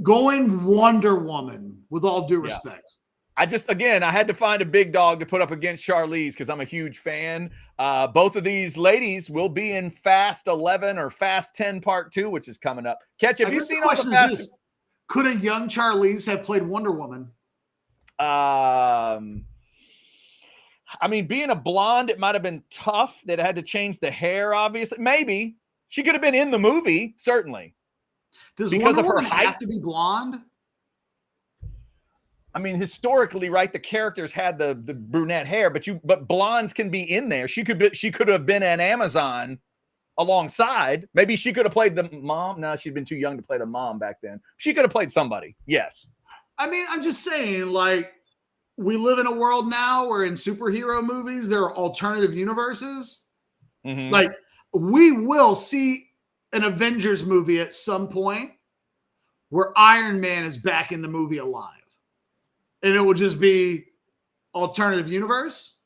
Going Wonder Woman, with all due respect. I had to find a big dog to put up against Charlize because I'm a huge fan. Both of these ladies will be in Fast 11 or Fast 10 Part 2, which is coming up. Catch, have you seen all the Fast? Could a young Charlize have played Wonder Woman? I mean, being a blonde, it might have been tough. That had to change the hair, obviously. Maybe. She could have been in the movie, certainly. Does Wonder Woman have to be blonde? I mean, historically, right, the characters had the brunette hair, but blondes can be in there. She could have been an Amazon alongside. Maybe she could have played the mom. No, she'd been too young to play the mom back then. She could have played somebody. Yes. I mean, I'm just saying, like, we live in a world now where in superhero movies, there are alternative universes. Mm-hmm. Like, we will see an Avengers movie at some point where Iron Man is back in the movie alive. And it will just be alternative universe.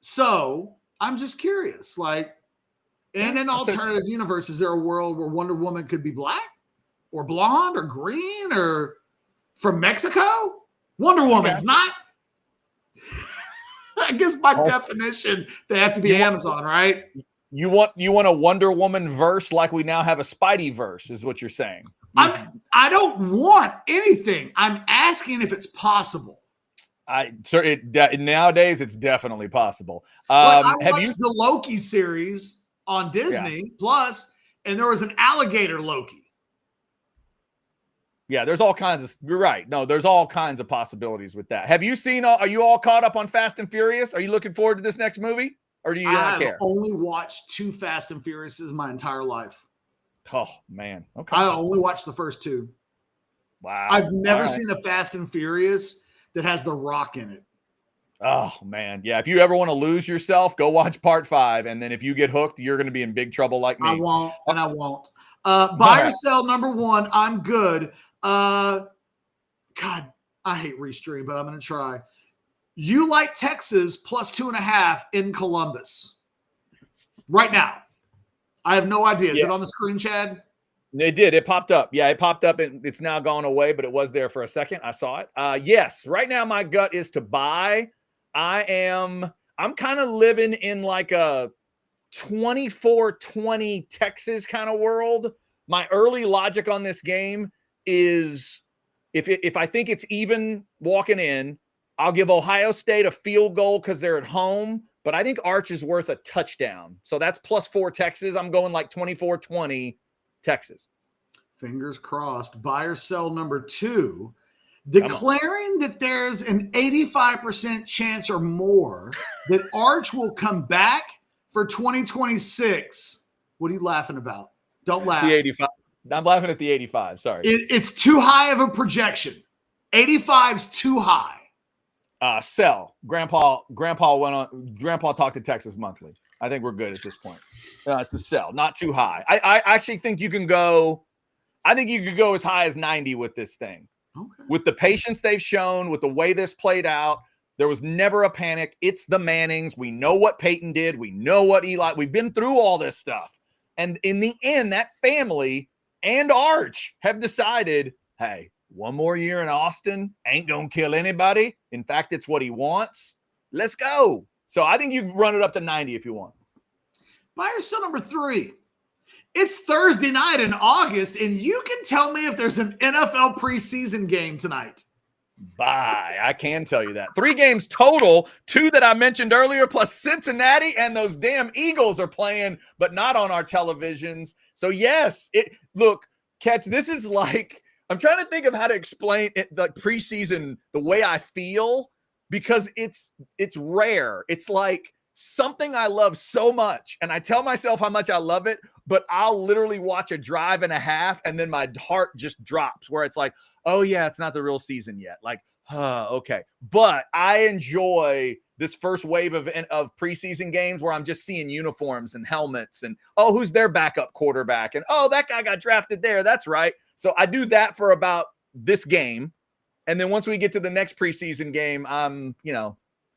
So I'm just curious, like, in an alternative universe, is there a world where Wonder Woman could be black or blonde or green or from Mexico? Wonder Woman's not. I guess by definition, they have to be Amazon, right? You want a Wonder Woman verse like we now have a Spidey verse, is what you're saying. I don't want anything. I'm asking if it's possible. Nowadays it's definitely possible. I watched the Loki series on Disney Plus, and there was an alligator Loki. Yeah, there's all kinds of. You're right. No, there's all kinds of possibilities with that. Have you seen? Are you all caught up on Fast and Furious? Are you looking forward to this next movie, or do you not care? I've only watched 2 Fast and Furiouses my entire life. Oh man, okay. I only watched the first 2. Wow. I've never seen a Fast and Furious that has The Rock in it. Oh man, yeah. If you ever want to lose yourself, go watch Part 5, and then if you get hooked, you're going to be in big trouble like me. I won't. Buy or sell number 1. I'm good. God, I hate Restream, but I'm going to try. You like Texas plus 2.5 in Columbus right now. I have no idea. Is it on the screen, Chad? It did. It popped up. Yeah, it popped up, and it's now gone away, but it was there for a second. I saw it. Yes. Right now, my gut is to buy. I I'm kind of living in like a 24-20 Texas kind of world. My early logic on this game is if I think it's even walking in, I'll give Ohio State a field goal because they're at home, but I think Arch is worth a touchdown. So that's +4 Texas. I'm going like 24-20 Texas. Fingers crossed. Buy or sell number 2. Declaring that there's an 85% chance or more that Arch will come back for 2026. What are you laughing about? Don't laugh. The 85. I'm laughing at the 85. Sorry. It's too high of a projection. 85's too high. Sell. Grandpa talked to Texas Monthly. I think we're good at this point. It's a sell, not too high. I actually think you can go. I think you could go as high as 90 with this thing. Okay. With the patience they've shown, with the way this played out, there was never a panic. It's the Mannings. We know what Peyton did. We know what Eli. We've been through all this stuff. And in the end, that family and Arch have decided, hey, one more year in Austin ain't going to kill anybody. In fact, it's what he wants. Let's go. So I think you can run it up to 90 if you want. Buy or sell number 3. It's Thursday night in August, and you can tell me if there's an NFL preseason game tonight. Buy. I can tell you that. 3 games total, 2 that I mentioned earlier, plus Cincinnati and those damn Eagles are playing, but not on our televisions. So yes, look, Catch, this is like, I'm trying to think of how to explain it, the preseason, the way I feel, because it's rare. It's like something I love so much, and I tell myself how much I love it, but I'll literally watch a drive and a half, and then my heart just drops where it's like, oh yeah, it's not the real season yet. Like, okay. But I enjoy this first wave of preseason games where I'm just seeing uniforms and helmets and, oh, who's their backup quarterback? And, oh, that guy got drafted there. That's right. So I do that for about this game. And then once we get to the next preseason game, I'm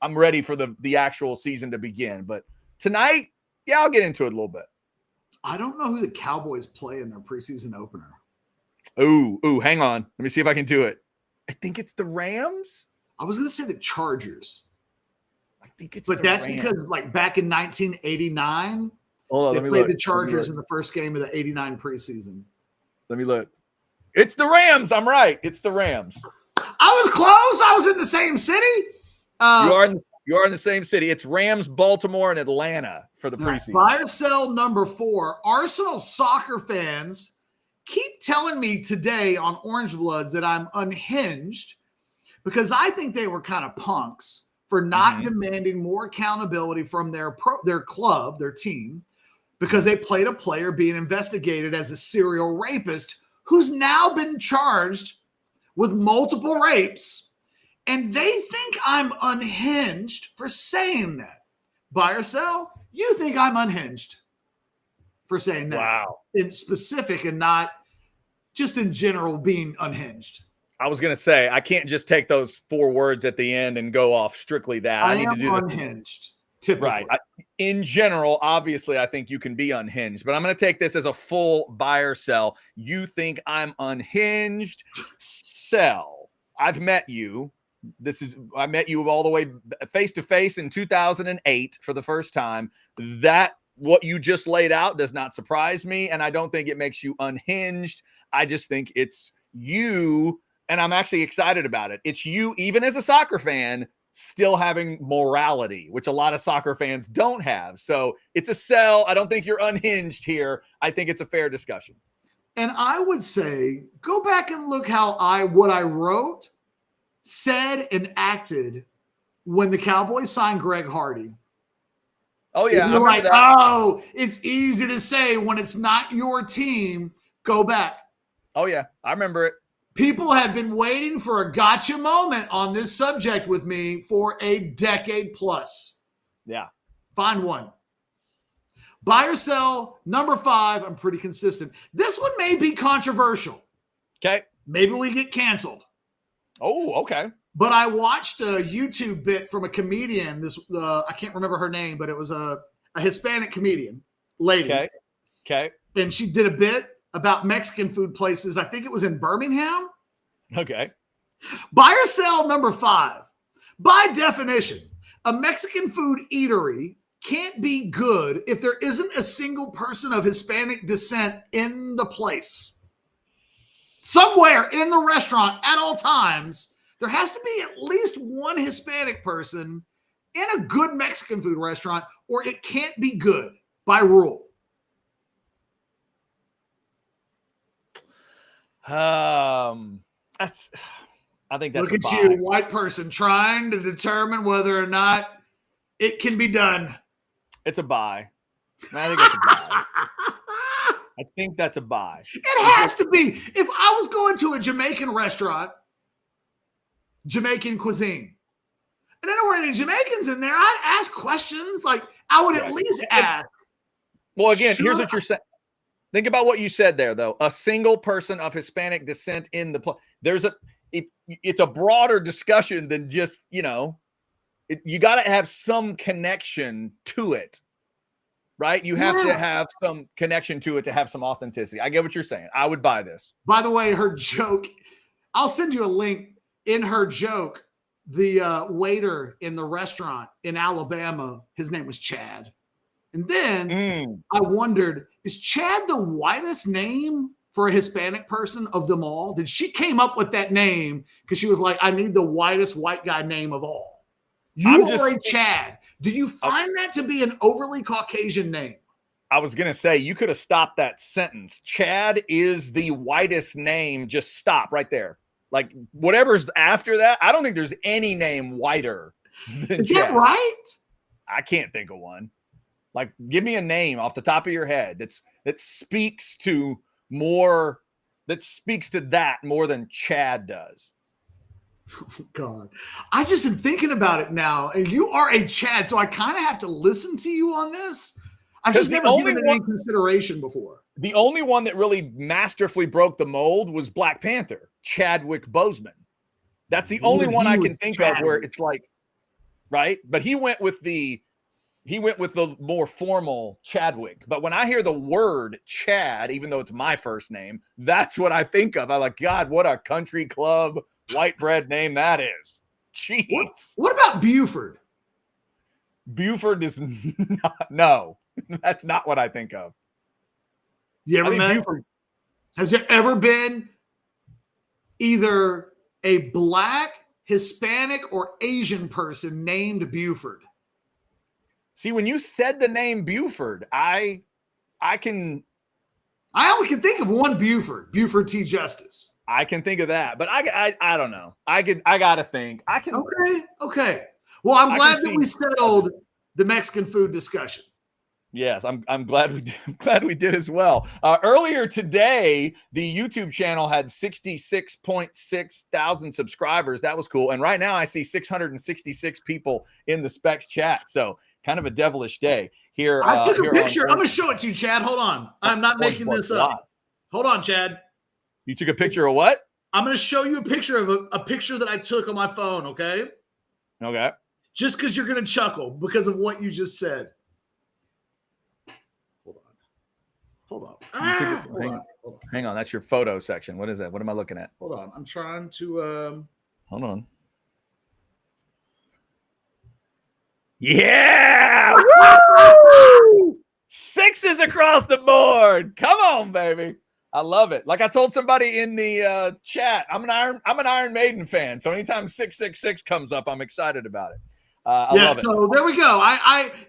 ready for the actual season to begin. But tonight, yeah, I'll get into it a little bit. I don't know who the Cowboys play in their preseason opener. Ooh, hang on. Let me see if I can do it. I think it's the Rams. I was going to say the Chargers. I think it's But that's Rams. Because like back in 1989, they played the Chargers in the first game of the 89 preseason. Let me look. It's the Rams. I'm right. It's the Rams. I was close. I was in the same city. You are in the same city. It's Rams, Baltimore, and Atlanta for the preseason. Buy or sell number 4. Arsenal soccer fans keep telling me today on Orange Bloods that I'm unhinged because I think they were kind of punks for not demanding more accountability from their club, their team, because they played a player being investigated as a serial rapist who's now been charged with multiple rapes. And they think I'm unhinged for saying that. Buy or sell? You think I'm unhinged for saying that. Wow. In specific and not just in general being unhinged. I was going to say, I can't just take those 4 words at the end and go off strictly that. I need to do unhinged. Typically. Right. In general, obviously, I think you can be unhinged, but I'm going to take this as a full buy or sell. You think I'm unhinged? Sell. I've met you. I met you all the way face to face in 2008 for the first time. That what you just laid out does not surprise me, and I don't think it makes you unhinged. I just think it's you, and I'm actually excited about it. It's you, even as a soccer fan, still having morality, which a lot of soccer fans don't have. So it's a sell. I don't think you're unhinged here. I think it's a fair discussion. And I would say, go back and look what I wrote, said, and acted when the Cowboys signed Greg Hardy. Oh, yeah. You're like, oh, it's easy to say when it's not your team, go back. Oh, yeah. I remember it. People have been waiting for a gotcha moment on this subject with me for a decade plus. Yeah. Find one. Buy or sell, number 5. I'm pretty consistent. This one may be controversial. Okay. Maybe we get canceled. Oh, okay. But I watched a YouTube bit from a comedian. I can't remember her name, but it was a Hispanic comedian lady. Okay. And she did a bit about Mexican food places. I think it was in Birmingham. Okay. Buy or sell, number 5. By definition, A Mexican food eatery can't be good if there isn't a single person of Hispanic descent in the place. Somewhere in the restaurant at all times, there has to be at least one Hispanic person in a good Mexican food restaurant, or it can't be good by rule. I think that's look at you, white person, trying to determine whether or not it can be done. It's a buy. I think it's a buy. I think that's a buy. It has to be. If I was going to a Jamaican restaurant, Jamaican cuisine, and there were any Jamaicans in there, I'd ask questions. Like, I would at least ask. Well, again, here's what you're saying. Think about what you said there, though. A single person of Hispanic descent in the it's a broader discussion than just, you got to have some connection to it, right? You have to have some connection to it to have some authenticity. I get what you're saying. I would buy this. By the way, her joke, I'll send you a link. In her joke, the waiter in the restaurant in Alabama, his name was Chad. And then I wondered, is Chad the whitest name for a Hispanic person of them all? Did she came up with that name because she was like, I need the whitest white guy name of all? You are a Chad. Do you find that to be an overly Caucasian name? I was going to say, you could have stopped that sentence. Chad is the whitest name. Just stop right there. Like, whatever's after that, I don't think there's any name whiter than Is that right? I can't think of one. Like, give me a name off the top of your head that speaks to that more than Chad does. Oh, God. I just am thinking about it now. And you are a Chad, so I kind of have to listen to you on this. I've just never given it any consideration before. The only one that really masterfully broke the mold was Black Panther, Chadwick Boseman. That's the only one I can think of where it's like, right? But he went with the more formal Chadwick. But when I hear the word Chad, even though it's my first name, that's what I think of. I'm like, God, what a country club white bread name that is. Jeez. What about Buford? Buford is not, no, that's not what I think of. You ever met? Buford. Has there ever been either a Black, Hispanic, or Asian person named Buford? See, when you said the name Buford, I only can think of one Buford T. Justice. I can think of that, but I don't know. I gotta think. Okay. Well, I'm glad that we settled the Mexican food discussion. Yes, I'm glad we did. I'm glad we did as well. Earlier today, the YouTube channel had 66.6 thousand subscribers. That was cool. And right now, I see 666 people in the Specs chat. So kind of a devilish day here. I took a picture. I'm going to show it to you, Chad. Hold on. I'm not making this up. Hold on, Chad. You took a picture of what? I'm going to show you a picture of a picture that I took on my phone. Okay. Okay. Just because you're going to chuckle because of what you just said. Hold on. Hang on. That's your photo section. What is that? What am I looking at? Hold on. I'm trying to. Hold on. Yeah! Woo! 6s across the board. Come on, baby. I love it. Like I told somebody in the chat, I'm an Iron Maiden fan. So anytime 666 comes up, I'm excited about it. I love it. So there we go.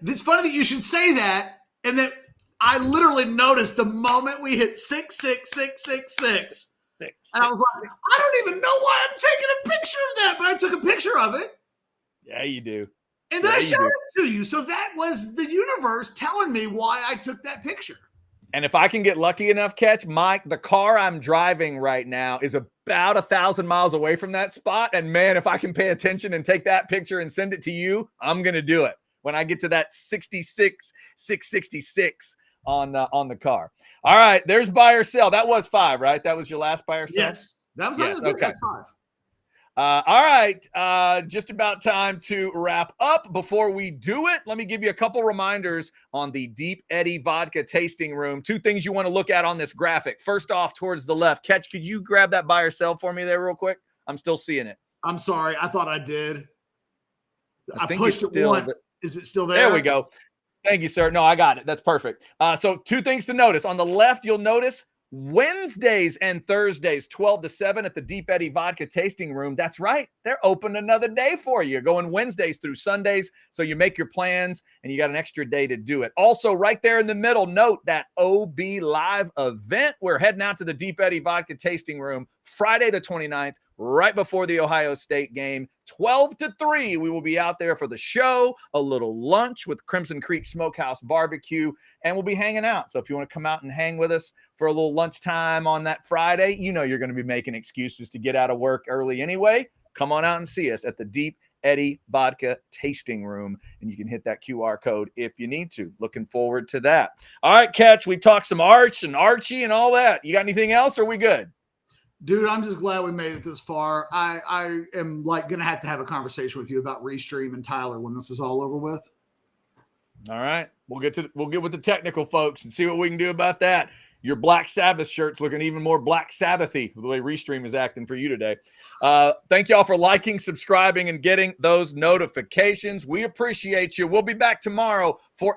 It's funny that you should say that, and that I literally noticed the moment we hit 66666. And I was like, I don't even know why I'm taking a picture of that, but I took a picture of it. Yeah, you do. And then I showed it to you. So that was the universe telling me why I took that picture. And if I can get lucky enough, Catch, Mike, the car I'm driving right now is about 1,000 miles away from that spot. And man, if I can pay attention and take that picture and send it to you, I'm going to do it when I get to that 666 on the car. All right, there's buy or sell. That was 5, right? That was your last buy or sell? Yes. That was okay. That's 5. All right, just about time to wrap up. Before we do it, let me give you a couple reminders on the Deep Eddy Vodka Tasting Room. 2 things you want to look at on this graphic. First off, towards the left. Catch, could you grab that buy or sell for me there real quick? I'm still seeing it. I'm sorry. I thought I did. I pushed it once. Is it still there? There we go. Thank you, sir. No, I got it. That's perfect. So 2 things to notice. On the left, you'll notice Wednesdays and Thursdays, 12 to 7 at the Deep Eddy Vodka Tasting Room. That's right. They're open another day for you. You're going Wednesdays through Sundays, so you make your plans, and you got an extra day to do it. Also, right there in the middle, note that OB Live event. We're heading out to the Deep Eddy Vodka Tasting Room Friday the 29th, right before the Ohio State game. 12 to 3, we will be out there for the show, a little lunch with Crimson Creek Smokehouse Barbecue, and we'll be hanging out. So if you want to come out and hang with us for a little lunchtime on that Friday, you know you're going to be making excuses to get out of work early anyway. Come on out and see us at the Deep Eddy Vodka Tasting Room, and you can hit that QR code if you need to. Looking forward to that. All right, Catch, we talked some Arch and Archie and all that. You got anything else, or are we good? Dude, I'm just glad we made it this far. I am like going to have a conversation with you about Restream and Tyler when this is all over with. All right. We'll get with the technical folks and see what we can do about that. Your Black Sabbath shirt's looking even more Black Sabbath-y the way Restream is acting for you today. Thank y'all for liking, subscribing, and getting those notifications. We appreciate you. We'll be back tomorrow for